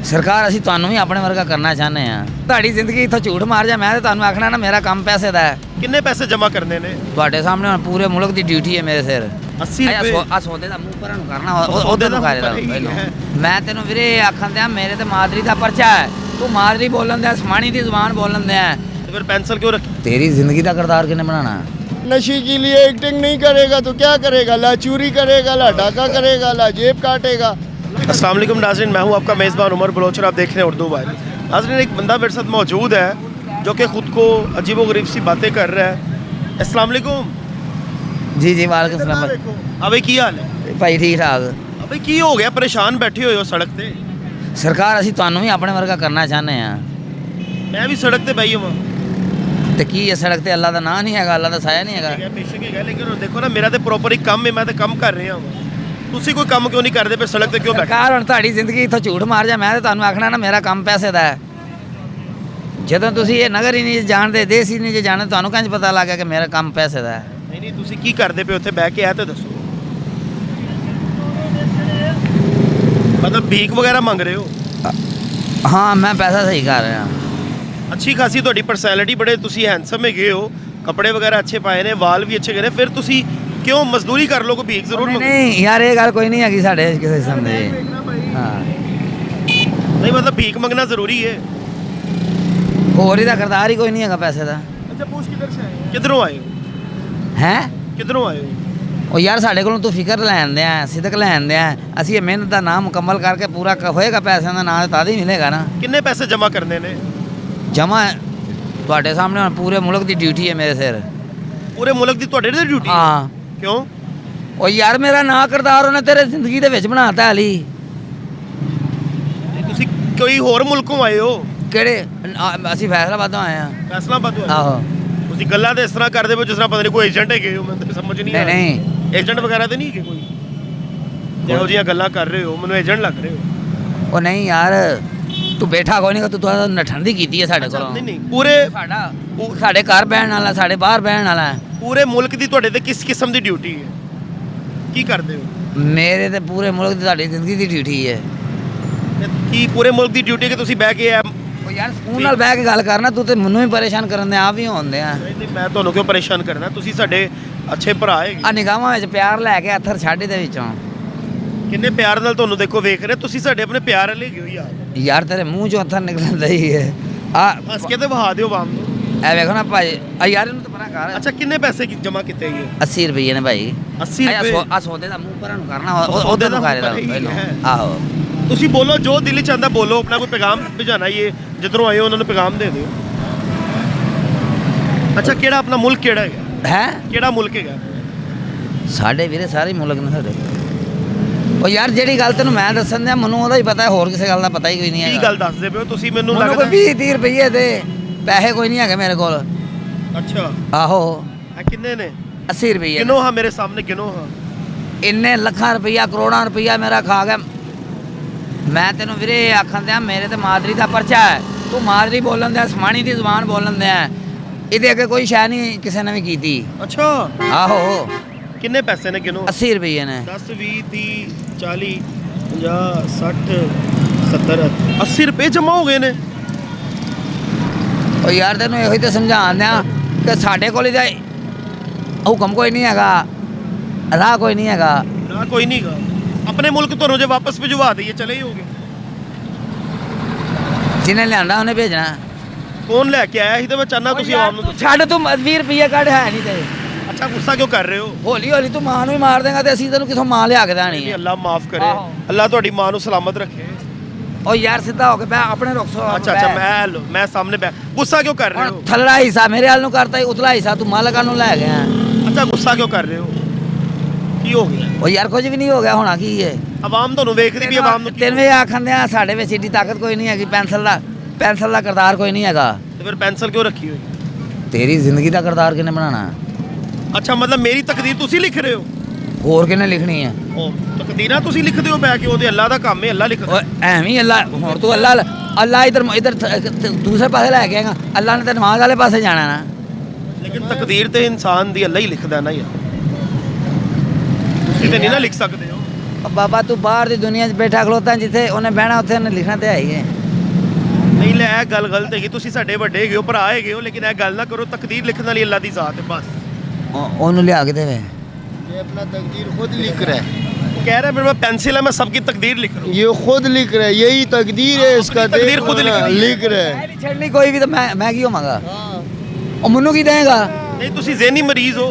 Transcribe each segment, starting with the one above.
ਸਰਕਾਰ ਅਸੀਂ ਤੁਹਾਨੂੰ ਵੀ ਆਪਣੇ ਵਰਗਾ ਕਰਨਾ ਚਾਹੁੰਦੇ ਆ। ਤੁਹਾਡੀ ਜ਼ਿੰਦਗੀ ਇੱਥੋਂ ਝੂਠ ਮਾਰ ਜਾ, ਮੈਂ ਤੇ ਤੁਹਾਨੂੰ ਆਖਣਾ ਨਾ ਮੇਰਾ ਕੰਮ ਪੈਸੇ ਦਾ ਹੈ। ਕਿੰਨੇ ਪੈਸੇ ਜਮ੍ਹਾਂ ਕਰਨੇ ਨੇ? ਤੁਹਾਡੇ ਸਾਹਮਣੇ ਹੁਣ ਪੂਰੇ ਮੁਲਕ ਦੀ ਡਿਊਟੀ ਹੈ ਮੇਰੇ ਸਿਰ। 80 ਰੁਪਏ ਆ ਸੌਦੇ ਦਾ ਮੂੰਹ ਪਰਾਂ ਨੂੰ ਕਰਨਾ, ਉਹਦੇ ਨੂੰ ਕਰੇ ਦਾ ਮੈਂ ਤੈਨੂੰ ਵੀਰੇ ਆਖਣ ਦਿਆਂ ਮੇਰੇ ਤੇ ਮਾਦਰੀ ਦਾ ਪਰਚਾ ਹੈ। ਤੂੰ ਮਾਦਰੀ ਬੋਲਣ ਦਿਆ, ਸਮਾਣੀ ਦੀ ਜ਼ੁਬਾਨ ਬੋਲਣ ਦਿਆ। ਤੇ ਫਿਰ ਪੈਨਸਲ ਕਿਉਂ ਰੱਖੀ? ਤੇਰੀ ਜ਼ਿੰਦਗੀ ਦਾ ਕਿਰਦਾਰ ਕਿਹਨੇ ਬਣਾਣਾ? नशे के लिए एक्टिंग नहीं करेगा तो क्या करेगा? ला चोरी करेगा, ला डाका करेगा, ला जेब काटेगा। अस्सलाम वालेकुम नाज़रीन, मैं हूँ आपका मेज़बान उमर बलोच और आप देख रहे हैं उर्दू वाहिद। नाज़रीन, एक बंदा मेरे साथ मौजूद है जो कि ख़ुद को अजीब व गरीब सी बातें कर रहा है। अस्सलाम वालेकुम। जी जी वालेकुम सलाम। अबे की हाल है ਭਾਈ ਠੀਕ ਠਾਕ। अबे की हो गया? परेशान बैठे हुए हो सड़क पे। ਸਰਕਾਰ ਅਸੀਂ ਤੁਹਾਨੂੰ ਵੀ ਆਪਣੇ ਵਰਗਾ ਕਰਨਾ ਚਾਹੁੰਦੇ ਆ। मैं भी सड़क पे बही हूँ। ਤੇ ਕੀ ਹੈ ਸੜਕ ਤੇ ਅੱਲਾ ਦਾ ਨਾਂ ਨਹੀਂ ਹੈਗਾ, ਅੱਲਾ ਦਾ ਸਾਇਆ ਨਹੀਂ ਹੈਗਾ। बेशक है, लेकिन हुण देखो ना, मेरा तो प्रॉपर एक काम है, मैं तो काम कर रहा हूँ। ਤੁਸੀਂ ਕੋਈ ਕੰਮ ਕਿਉਂ ਨਹੀਂ ਕਰਦੇ ਪਏ? ਸੜਕ ਤੇ ਕਿਉਂ ਬੈਠੇ? ਸਰਕਾਰ ਹੁਣ ਤੁਹਾਡੀ ਜ਼ਿੰਦਗੀ ਇੱਥੋਂ ਝੂਠ ਮਾਰ ਜਾ, ਮੈਂ ਤੇ ਤੁਹਾਨੂੰ ਆਖਣਾ ਨਾ ਮੇਰਾ ਕੰਮ ਪੈਸੇ ਦਾ ਹੈ। ਜਦੋਂ ਤੁਸੀਂ ਇਹ ਨਗਰ ਹੀ ਨਹੀਂ ਜਾਣਦੇ, ਦੇਸ਼ ਹੀ ਨਹੀਂ ਜਾਣਦੇ, ਤੁਹਾਨੂੰ ਕਿੰਜ ਪਤਾ ਲੱਗ ਗਿਆ ਕਿ ਮੇਰਾ ਕੰਮ ਪੈਸੇ ਦਾ ਹੈ? ਨਹੀਂ ਨਹੀਂ, ਤੁਸੀਂ ਕੀ ਕਰਦੇ ਪਏ ਉੱਥੇ ਬਹਿ ਕੇ? ਆ ਤਾਂ ਦੱਸੋ। ਮਤਲਬ ਭੀਖ ਵਗੈਰਾ ਮੰਗ ਰਹੇ ਹੋ? ਹਾਂ ਮੈਂ ਪੈਸਾ ਸਹੀ ਕਰ ਰਿਹਾ। ਅੱਛੀ ਖਾਸੀ ਤੁਹਾਡੀ ਪਰਸਨੈਲਿਟੀ, ਬੜੇ ਤੁਸੀਂ ਹੈਂਡਸਮ ਹੈਗੇ ਹੋ, ਕੱਪੜੇ ਵਗੈਰਾ ਅੱਛੇ ਪਾਏ ਨੇ, ਵਾਲ ਵੀ ਅੱਛੇ ਕਰੇ, ਫਿਰ ਤੁਸੀਂ ਕਿਉਂ ਮਜ਼ਦੂਰੀ ਕਰ ਲੋਗੇ? ਭੀਖ ਜ਼ਰੂਰ ਨਹੀਂ ਮੰਗੋ। ਨਹੀਂ ਯਾਰ ਇਹ ਗੱਲ ਕੋਈ ਨਹੀਂ ਹੈਗੀ ਸਾਡੇ ਕਿਸੇ ਕਿਸਮ ਦੀ। ਹਾਂ ਨਹੀਂ ਮਤਲਬ ਭੀਖ ਮੰਗਣਾ ਜ਼ਰੂਰੀ ਹੈ। ਹੋਰ ਇਹਦਾ ਕਿਰਦਾਰ ਹੀ ਕੋਈ ਨਹੀਂ ਹੈਗਾ ਪੈਸੇ ਦਾ। ਅੱਛਾ, ਪੂਛ ਕਿੱਧਰ ਸੇ ਆਏ? ਕਿੱਧਰੋਂ ਆਏ ਹੋ? ਹੈ ਕਿੱਧਰੋਂ ਆਏ ਹੋ? ਉਹ ਯਾਰ ਸਾਡੇ ਕੋਲੋਂ ਤੂੰ ਫਿਕਰ ਲੈਣ ਦਿਆਂ, ਸਿਦਕ ਲੈਣ ਦਿਆਂ। ਅਸੀਂ ਇਹ ਮਿਹਨਤ ਦਾ ਨਾਮ ਮੁਕੰਮਲ ਕਰਕੇ ਪੂਰਾ ਹੋਏਗਾ, ਪੈਸਿਆਂ ਦਾ ਨਾਂ ਤਾਂ ਹੀ ਮਿਲੇਗਾ ਨਾ। ਕਿੰਨੇ ਪੈਸੇ ਜਮ੍ਹਾਂ ਕਰਨੇ ਨੇ? ਜਮਾ ਤੁਹਾਡੇ ਸਾਹਮਣੇ ਹੁਣ ਪੂਰੇ ਮੁਲਕ ਦੀ ਡਿਊਟੀ ਹੈ ਮੇਰੇ ਸਿਰ। ਪੂਰੇ ਮੁਲਕ ਦੀ ਤੁਹਾਡੇ ਤੇ ਡਿਊਟੀ? ਹਾਂ। ਕਿਉਂ? ਉਹ ਯਾਰ ਮੇਰਾ ਨਾਂ ਕਿਰਦਾਰ ਉਹਨੇ ਤੇਰੇ ਜ਼ਿੰਦਗੀ ਦੇ ਵਿੱਚ ਬਣਾਤਾ ਅਲੀ। ਤੁਸੀਂ ਕੋਈ ਹੋਰ ਮੁਲਕੋਂ ਆਏ ਹੋ? ਕਿਹੜੇ? ਅਸੀਂ ਫੈਸਲਾਬਾਦੋਂ ਆਏ ਆ। ਫੈਸਲਾਬਾਦ ਤੋਂ ਆਏ ਹੋ? ਆਹੋ। ਤੁਸੀਂ ਗੱਲਾਂ ਤੇ ਇਸ ਤਰ੍ਹਾਂ ਕਰਦੇ ਹੋ ਜਿਸ ਤਰ੍ਹਾਂ ਪਤਾ ਨਹੀਂ ਕੋਈ ਏਜੰਟ ਹੈਗੇ ਹੋ। ਮੈਨੂੰ ਤਾਂ ਸਮਝ ਨਹੀਂ ਆ ਨਹੀਂ ਰਹੀ। ਨਹੀਂ ਏਜੰਟ ਵਗੈਰਾ ਤੇ ਨਹੀਂ ਹੈਗੇ ਕੋਈ? ਜਿਹੋ ਜਿਹੀਆਂ ਗੱਲਾਂ ਕਰ ਰਹੇ ਹੋ ਮੈਨੂੰ ਏਜੰਟ ਲੱਗ ਰਹੇ ਹੋ। ਉਹ ਨਹੀਂ ਯਾਰ ਤੂੰ ਬੈਠਾ ਕੋਈ ਨਹੀਂ, ਤੂੰ ਤਾਂ ਨਠਣ ਦੀ ਕੀਤੀ ਹੈ ਸਾਡੇ ਕੋਲੋਂ। ਨਹੀਂ ਨਹੀਂ, ਪੂਰੇ ਸਾਡੇ ਘਰ ਬਹਿਣ ਵਾਲਾ, ਸਾਡੇ ਬਾਹਰ ਬਹਿਣ ਵਾਲਾ। ਪੂਰੇ ਮੁਲਕ ਦੀ ਤੁਹਾਡੇ ਤੇ ਕਿਸ ਕਿਸਮ ਦੀ ਡਿਊਟੀ ਹੈ? ਕੀ ਕਰਦੇ ਹੋ? ਮੇਰੇ ਤੇ ਪੂਰੇ ਮੁਲਕ ਦੀ ਤੁਹਾਡੀ ਜ਼ਿੰਦਗੀ ਦੀ ਡਿਊਟੀ ਹੈ। ਕੀ ਪੂਰੇ ਮੁਲਕ ਦੀ ਡਿਊਟੀ ਕਿ ਤੁਸੀਂ ਬਹਿ ਕੇ ਉਹ ਯਾਰ ਸਕੂਨ ਨਾਲ ਬਹਿ ਕੇ ਗੱਲ ਕਰਨਾ, ਤੂੰ ਤੇ ਮੈਨੂੰ ਹੀ ਪਰੇਸ਼ਾਨ ਕਰਨ ਦੇ ਆਪ ਹੀ ਹੁੰਦੇ ਆ। ਨਹੀਂ, ਮੈਂ ਤੁਹਾਨੂੰ ਕਿਉਂ ਪਰੇਸ਼ਾਨ ਕਰਨਾ? ਤੁਸੀਂ ਸਾਡੇ ਅੱਛੇ ਭਰਾ ਹੈਗੇ। ਆ ਨਿਗਾਹਾਂ ਵਿੱਚ ਪਿਆਰ ਲੈ ਕੇ ਅਥਰ ਛੱਡ ਦੇ ਵਿੱਚੋਂ। ਕਿੰਨੇ ਪਿਆਰ ਨਾਲ ਤੁਹਾਨੂੰ ਦੇਖੋ ਵੇਖ ਰਹੇ, ਤੁਸੀਂ ਸਾਡੇ ਆਪਣੇ ਪਿਆਰ ਵਾਲੇ ਹੈਗੇ ਹੋ ਯਾਰ। ਯਾਰ ਤੇਰੇ ਮੂੰਹ ਚੋਂ ਅਥਰ ਨਿਕਲਦਾ ਹੀ ਹੈ। ਆ ਹੱਸ ਕੇ ਤੇ ਵਹਾ ਦਿਓ ਵਾਮ ਨੂੰ। ਇਹ ਵੇਖੋ ਨਾ ਭਾਈ, ਆ ਯਾਰ ਇਹਨੂੰ ਤਾਂ ਪਰਾਂ ਕਰ। ਅੱਛਾ, ਕਿੰਨੇ ਪੈਸੇ ਜਮ੍ਹਾਂ ਕੀਤੇ ਹੈਗੇ? 80 ਰੁਪਏ ਨੇ ਭਾਈ। 80 ਰੁਪਏ? ਆ ਸੌਦੇ ਦਾ ਮੂੰਹ ਪਰਾਂ ਨੂੰ ਕਰਨਾ, ਉਹਦੇ ਨੂੰ ਕਰੇ ਦਾ। ਆਹੋ ਤੁਸੀਂ ਬੋਲੋ ਜੋ ਦਿਲ ਚ ਆਉਂਦਾ ਬੋਲੋ, ਆਪਣਾ ਕੋਈ ਪੈਗਾਮ ਭੇਜਣਾ ਹੀ ਹੈ। ਜਿੱਧਰੋਂ ਆਏ ਹੋ ਉਹਨਾਂ ਨੂੰ ਪੈਗਾਮ ਦੇ ਦਿਓ। ਅੱਛਾ, ਕਿਹੜਾ ਆਪਣਾ ਮੁਲਕ ਕਿਹੜਾ ਹੈਗਾ? ਹੈ ਕਿਹੜਾ ਮੁਲਕ ਹੈਗਾ? ਸਾਡੇ ਵੀਰੇ ਸਾਰੇ ਮੁਲਕ ਨੇ ਸਾਡੇ। ਉਹ ਯਾਰ ਜਿਹੜੀ ਗੱਲ ਤੈਨੂੰ ਮੈਂ ਦੱਸਣ ਦਿਆਂ ਮੈਨੂੰ ਉਹਦਾ ਹੀ ਪਤਾ ਹੈ, ਹੋਰ ਕਿਸੇ ਗੱਲ ਦਾ ਪਤਾ ਹੀ ਕੋਈ ਨਹੀਂ ਕੀ ਹੈਗਾ। ਗੱਲ ਦੱਸਦੇ ਪਏ ਹੋ ਤੁਸੀਂ? ਮੈਨੂੰ ਕੋਈ ਲੱਗਦਾ 20-30 ਰੁਪਏ ਦੇ ਪੈਸੇ ਕੋਈ ਨਹੀਂ ਹੈਗੇ ਮੇਰੇ ਕੋਲ। ਅੱਛਾ, ਆਹੋ ਇਹ ਕਿੰਨੇ ਨੇ? 80 ਰੁਪਏ ਗਿਨੋ ਹਾਂ, ਮੇਰੇ ਸਾਹਮਣੇ ਗਿਨੋ ਹਾਂ। ਇੰਨੇ ਲੱਖਾਂ ਰੁਪਈਆ, ਕਰੋੜਾਂ ਰੁਪਈਆ ਮੇਰਾ ਖਾ ਗਿਆ। ਮੈਂ ਤੈਨੂੰ ਵੀਰੇ ਆਖਣ ਦਿਆਂ ਮੇਰੇ ਤੇ ਮਾਦਰੀ ਦਾ ਪਰਚਾ ਹੈ। ਤੂੰ ਮਾਦਰੀ ਬੋਲਣ ਦਿਆਂ, ਸਮਾਣੀ ਦੀ ਜ਼ੁਬਾਨ ਬੋਲਣ ਦਿਆਂ। ਇਹਦੇ ਅੱਗੇ ਕੋਈ ਸ਼ੈ ਨਹੀਂ ਕਿਸੇ ਨੇ ਵੀ ਕੀਤੀ। ਅੱਛਾ, ਆਹੋ ਕਿੰਨੇ ਪੈਸੇ ਨੇ ਗਿਨੋ? 80 ਰੁਪਏ ਨੇ। 10 20 30 40 50 60 70 80 ਰੁਪਏ ਜਮ੍ਹਾਂ ਹੋ ਗਏ ਨੇ। ਉਹ ਯਾਰ ਤੈਨੂੰ ਇਹੋ ਹੀ ਤਾਂ ਸਮਝਾਉਣ ਦਿਆਂ ਕਿ ਸਾਡੇ ਕੋਲ ਇਹਦਾ ਹੁਕਮ ਕੋਈ ਨਹੀਂ ਹੈਗਾ, ਰਾਹ ਕੋਈ ਨਹੀਂ ਹੈਗਾ। ਨਾ ਕੋਈ ਨਹੀਂ ਗਾ। ਆਪਣੇ ਮੁਲਕ ਤੁਹਾਨੂੰ ਜੇ ਵਾਪਸ ਭਿਜਵਾ ਦਈਏ ਚਲੇ ਹੀ ਹੋਗੇ। ਜਿਹਨੇ ਲਿਆਂਦਾ ਉਹਨੇ ਭੇਜਣਾ। ਕੌਣ ਲੈ ਕੇ ਆਇਆ ਸੀ? ਤਾਂ ਮੈਂ ਚਾਹਨਾ ਤੁਸੀਂ ਆਵਾਮ ਨੂੰ ਦੱਸੋ। ਛੱਡ ਤੂੰ 20 ਰੁਪਏ ਕੱਢ ਹੈ ਨਹੀਂ ਤੇ। ਅੱਛਾ, ਗੁੱਸਾ ਕਿਉਂ ਕਰ ਰਹੇ ਹੋ? ਹੌਲੀ ਹੌਲੀ ਤੂੰ ਮਾਂ ਨੂੰ ਹੀ ਮਾਰ ਦੇਗਾ ਤੇ ਅਸੀਂ ਤੈਨੂੰ ਕਿਥੋਂ ਮਾਂ ਲਿਆ ਕੇ ਦੇਣੀ ਨਹੀਂ, ਹੈ। ਅੱਲਾ ਮਾਫ ਕਰੇ। ਆਹੋ। ਅੱਲਾ ਤੁਹਾਡੀ ਮਾਂ ਨੂੰ ਸਲਾਮਤ ਰੱਖੇ। ਉਹ ਯਾਰ ਸਿੱਧਾ ਹੋ ਕੇ ਬੈ ਆਪਣੇ ਰੁੱਖ ਸੋ। ਅੱਛਾ, ਮੈਂ ਸਾਹਮਣੇ ਬੈ। ਗੁੱਸਾ ਕਿਉਂ ਕਰ ਰਹੇ ਹੋ? ਥੱਲੜਾ ਹਿੱਸਾ ਮੇਰੇ ਵੱਲ ਨੂੰ ਕਰਤਾ ਹੀ, ਉਤਲਾ ਹਿੱਸਾ ਤੂੰ ਮਾਲਕਾਂ ਨੂੰ ਲੈ ਗਿਆ। ਅੱਛਾ, ਗੁੱਸਾ ਕਿਉਂ ਕਰ ਰਹੇ ਹੋ? ਕੀ ਹੋ ਗਿਆ? ਉਹ ਯਾਰ ਕੁਝ ਵੀ ਨਹੀਂ ਹੋ ਗਿਆ, ਹੋਣਾ ਕੀ ਹੈ? ਆਵਾਮ ਤੁਹਾਨੂੰ ਵੇਖਦੀ ਵੀ, ਆਵਾਮ ਨੂੰ ਤੈਨੂੰ ਇਹ ਆਖਣ ਦਿਆਂ ਸਾਡੇ ਵਿੱਚ ਏਡੀ ਤਾਕਤ ਕੋਈ ਨਹੀਂ ਹੈਗੀ। ਪੈਨਸਲ ਦਾ ਕਿਰਦਾਰ ਕੋਈ ਨਹੀਂ ਹੈਗਾ। ਤੇ ਫਿਰ ਪੈਨਸਲ ਕਿਉਂ ਰੱਖੀ ਹੋਈ? ਤੇਰੀ ਜ਼ਿੰਦਗੀ ਦਾ ਕਿਰਦਾਰ ਕਿਹਨੇ ਬਣਾਉਣਾ? ਅੱਛਾ, ਮਤਲਬ ਮੇਰੀ ਤਕਦੀਰ ਤੁਸੀਂ ਲਿਖ ਰਹੇ ਹੋ? ਹੋਰ ਕਿਹਨੇ ਲਿਖਣੀ ਹੈ? ਉਹ ਤਕਦੀਰਾਂ ਤੁਸੀਂ ਲਿਖਦੇ ਹੋ ਬੈ ਕੇ? ਉਹਦੇ ਅੱਲਾ ਦਾ ਕੰਮ ਹੈ, ਅੱਲਾ ਲਿਖਦਾ। ਉਹ ਐਵੇਂ ਅੱਲਾ, ਹੁਣ ਤੂੰ ਅੱਲਾ ਇਧਰ ਦੂਸਰੇ ਪਾਸੇ ਲੈ ਕੇ ਆਏਗਾ। ਅੱਲਾ ਨੇ ਤਾਂ ਨਮਾਜ਼ ਵਾਲੇ ਪਾਸੇ ਜਾਣਾ ਨਾ। ਲੇਕਿਨ ਤਕਦੀਰ ਤੇ ਇਨਸਾਨ ਦੀ ਅੱਲਾ ਹੀ ਲਿਖਦਾ ਨਾ ਯਾਰ। ਤੁਸੀਂ ਤੇ ਨਹੀਂ ਨਾ ਲਿਖ ਸਕਦੇ ਹੋ। ਬਾਬਾ ਤੂੰ ਬਾਹਰ ਦੀ ਦੁਨੀਆ 'ਚ ਬੈਠਾ ਖਲੋਤਾ ਜਿੱਥੇ ਉਹਨੇ ਬਹਿਣਾ ਉੱਥੇ ਉਹਨੇ ਲਿਖਣਾ ਤੇ ਹੈ ਹੀ ਹੈ। ਨਹੀਂ ਲੈ ਇਹ ਗੱਲ ਗਲਤ ਹੈਗੀ, ਤੁਸੀਂ ਸਾਡੇ ਵੱਡੇ ਹੈਗੇ ਹੋ, ਭਰਾ ਹੈਗੇ ਹੋ, ਲੇਕਿਨ ਇਹ ਗੱਲ ਨਾ ਕਰੋ। ਤਕਦੀਰ ਲਿਖਣ ਵਾਲੀ ਅੱਲਾ ਦੀ ਜ਼ਾਤ ਹੈ ਬਸ। ਉਹਨੂੰ ਲਿਆ ਕੇ ਦੇਵੇ। ये अपना तकदीर खुद लिख रहा है, वो कह रहा है मेरे पेंसिल है, मैं सबकी तकदीर लिख रहा हूँ। ये खुद लिख रहा है, यही तकदीर है इसका। अपनी तकदीर खुद लिख रही है। लिख रहा है। ਨਹੀਂ ਛੱਡਣੀ ਕੋਈ ਵੀ ਤਾਂ ਮੈਂ ਕੀ ਹੋਵਾਂਗਾ? ਉਹ ਮੈਨੂੰ ਕੀ ਦੇਗਾ? नहीं ਤੁਸੀਂ ज़हनी मरीज हो।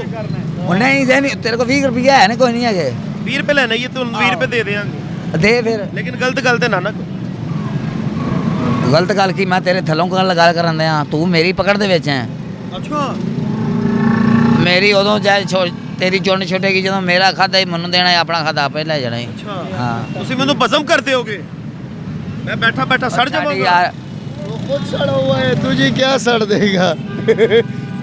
ਉਹ ਨਹੀਂ ਜ਼ਹਿਨੀ ਤੇਰੇ ਕੋਲ 20 ਰੁਪਏ ਹੈ ਨਾ ਕੋਈ ਨਹੀਂ ਹੈਗੇ 20 रुपए लेना ये तो 20 रुपए दे देंगे, ਦੇ ਫਿਰ। लेकिन गलत गलत है ना कोई। ਗਲਤ ਗੱਲ ਕੀ? ਮੈਂ ਤੇਰੇ ਥੱਲੋਂ ਗੱਲ ਕਰਨ ਦਿਆਂ, ਤੂੰ ਮੇਰੀ ਪਕੜ ਦੇ ਵਿੱਚ ਹੈ। अच्छा ਮੇਰੀ ਉਦੋਂ ਜਾਇ ਤੇਰੀ ਚੁੰਨ ਛੁੱਟੇਗੀ ਜਦੋਂ ਮੇਰਾ ਖਾਦਾ ਹੀ ਮੈਨੂੰ ਦੇਣਾ ਹੈ, ਆਪਣਾ ਖਾਦਾ ਆਪੇ ਲੈ ਜਾਣਾ ਹੈ। अच्छा ਹਾਂ ਤੁਸੀਂ ਮੈਨੂੰ ਬਜ਼ਮ ਕਰਦੇ ਹੋਗੇ, मैं बैठा बैठा सड़ जाऊंगा। ਯਾਰ वो खुद सड़ा हुआ है, तुझे क्या सड़ देगा?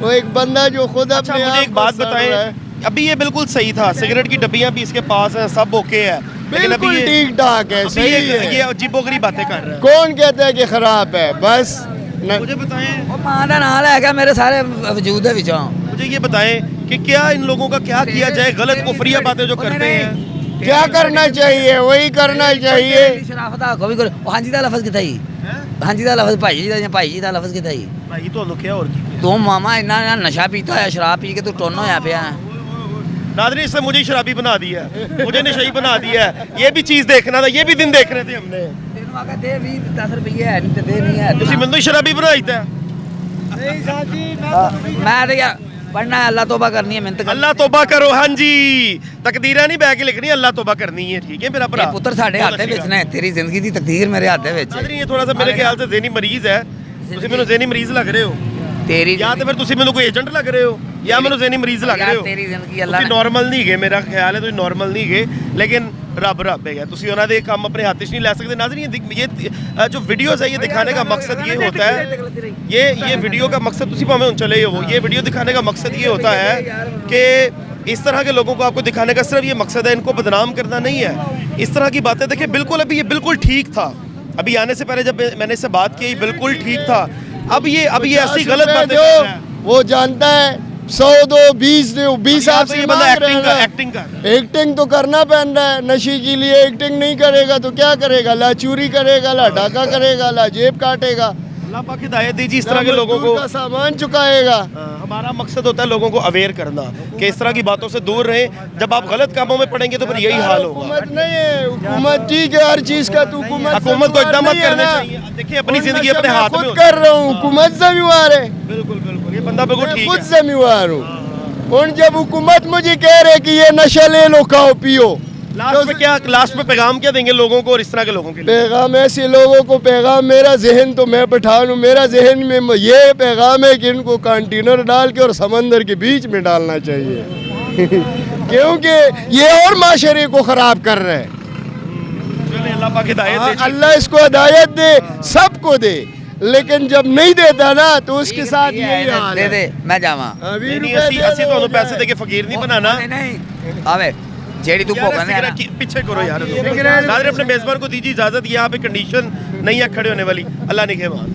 वो एक बंदा जो खुद अच्छा अपने मुझे आप एक को बात सड़ रहा है। बताएं, अभी ये बिल्कुल सही था, सिगरेट की डब्बियां भी इसके पास हैं, सब ओके है, लेकिन अभी बिल्कुल ये ठीक ठाक है, अभी सही है। ये अजीबोगरीब बातें कर रहा कौन कहता है कि खराब है? बस है। मुझे बताएं, ਉਹ ਮਾਂ ਦਾ ਨਾਲ ਹੈਗਾ ਮੇਰੇ ਸਾਰੇ ਵਜੂਦ ਦੇ ਵਿੱਚੋਂ। मुझे ये बताएं कि क्या इन लोगों का क्या किया जाए, गलत कुफरिया बातें जो करते हैं। क्या करना चाहिए? वही करना चाहिए। ਸ਼ਰਾਫਤ ਦਾ ਕੋਈ ਕਰ। ਉਹ ਹਾਂਜੀ ਦਾ ਲਫ਼ਜ਼ ਕਿੱਥੇ ਹੀ? ਹਾਂਜੀ ਦਾ ਲਫ਼ਜ਼ ਭਾਈ ਜੀ ਦਾ ਜਾਂ ਭਾਈ ਜੀ ਦਾ ਲਫ਼ਜ਼ ਕਿੱਥੇ ਹੀ? भाई तो क्या और की ਤੂੰ ਮਾਮਾ ਇੰਨਾ ਨਸ਼ਾ ਪੀਤਾ ਹੋਇਆ, ਸ਼ਰਾਬ ਪੀ ਕੇ ਤੂੰ ਟੋਨ ਹੋਇਆ ਪਿਆ। नादरी इसने मुझे शराबी बना दिया है, मुझे नशई बना दिया है। ये भी चीज़ देखना था, ये भी दिन देख रहे थे हमने। ਤੈਨੂੰ ਆਖਿਆ ਦੇ 20 10 ਰੁਪਏ ਹੈ ਨਹੀਂ ਤੇ ਦੇ ਨਹੀਂ ਹੈ। तुसी मैनू शराबी बनाई था। ਮੈਂ ਤੇ ਯਾਰ ਪੜਨਾ ਹੈ, ਅੱਲਾ ਤੋਬਾ ਕਰਨੀ ਹੈ, ਮਿਹਨਤ ਕਰਨੀ अल्लाह तौबा करो। हाँ जी तकदीरा नहीं बह के लिखनी, अल्लाह तौबा करनी है। ठीक है मेरा ਹੈ। भरा। ਇਹ ਪੁੱਤਰ ਸਾਡੇ ਹੱਥ ਦੇ ਵਿੱਚ ਨੇ, ਤੇਰੀ ਜ਼ਿੰਦਗੀ ਦੀ ਤਕਦੀਰ ਮੇਰੇ ਹੱਥ ਦੇ ਵਿੱਚ ਹੈ। नादरी ये थोड़ा सा मेरे ख्याल से ज़हनी मरीज है। तुसी मैनू ज़हनी मरीज लग रहे हो, ਤੇਰੀ या तो फिर तुसी मैनू कोई एजेंट लग रहे हो, या मैनू ज़हनी मरीज लग रहे हो। ਤੇਰੀ ਜ਼ਿੰਦਗੀ ਅੱਲਾ तुसी ਨੇ नॉर्मल नहीं गए, मेरा ख्याल है तुसी नॉर्मल नहीं गए, लेकिन रब रब है। तुसी उन्होंने एक काम अपने हाथ नहीं लै सकते। नाज़रीन ये जो वीडियोज़ है, ये दिखाने का मकसद ये होता है, ये वीडियो का मकसद तुसी भावें हुण चले हो, ये वीडियो दिखाने का मकसद ये होता है कि इस तरह के लोगों को आपको दिखाने का सिर्फ ये मकसद है, इनको बदनाम करना नहीं है। इस तरह की बातें देखिए, बिल्कुल अभी ये बिल्कुल ठीक था, अभी आने से पहले जब मैंने इससे बात की बिल्कुल ठीक था। अब ये ऐसी गलत बातें कर रहा है। वो जानता है 100 दो 20 दो 20 यहाँ आपसे तो ये मांग बंदा रहे हैं ना। एक्टिंग कर एक्टिंग तो करना पहन रहा है, नशे के लिए एक्टिंग नहीं करेगा तो क्या करेगा? ला चोरी करेगा, ला डाका करेगा, ला जेब काटेगा, अल्लाह पाक हिदायत दीजिए इस तरह के ना लोगों को। मजदूर का सामान चुकाएगा। हमारा मकसद होता है लोगों को अवेयर करना कि इस तरह की बातों से दूर रहें। जब आप गलत कामों में पड़ेंगे तो फिर यही हाल होगा। हुकूमत नहीं है, हुकूमत ठीक है हर चीज का, तो हुकूमत को इकदाम करने चाहिए। देखिए अपनी जिंदगी अपने हाथ में खुद होती कर रहा हूँ, हुकूमत जिम्मेवार है, है। बिल्कुल बिल्कुल ये बंदा बिल्कुल मैं ठीक खुद है। जिम्मेवार हूँ। और जब हुकूमत मुझे कह रहे कि ये नशा ले लो, खाओ पियो, लास्ट में पैगाम क्या देंगे लोगों को और इस तरह के लोगों के लिए? पैगाम ऐसे लोगों को पैगाम, मेरा जहन तो मैं पठान हूँ, मेरा जहन में ये पैगाम है कि इनको कंटेनर डाल के और समंदर के बीच में डालना चाहिए क्योंकि ये और माशरे को खराब कर रहे हैं। चलिए, अल्लाह पाक हिदायत दे। अल्लाह इसको हिदायत दे, सबको दे, लेकिन जब नहीं देता ना तो उसके साथ यही हाल ਦੇ है। ਦੇ ਮੈਂ ਜਾਵਾਂ। नहीं ਅਸੀਂ ਤੁਹਾਨੂੰ ਪੈਸੇ ਦੇ ਕੇ ਫਕੀਰ ਨਹੀਂ बनाना। ਨਹੀਂ ਆਵੇ ਜਿਹੜੀ ਤੂੰ ਭੋਗਣ ਦੇ ਨਾ पीछे करो यार। नाज़रीन अपने मेज़बान को दीजिए इजाज़त। यहाँ पे कंडीशन नहीं है खड़े होने वाली। अल्लाह निगहबान।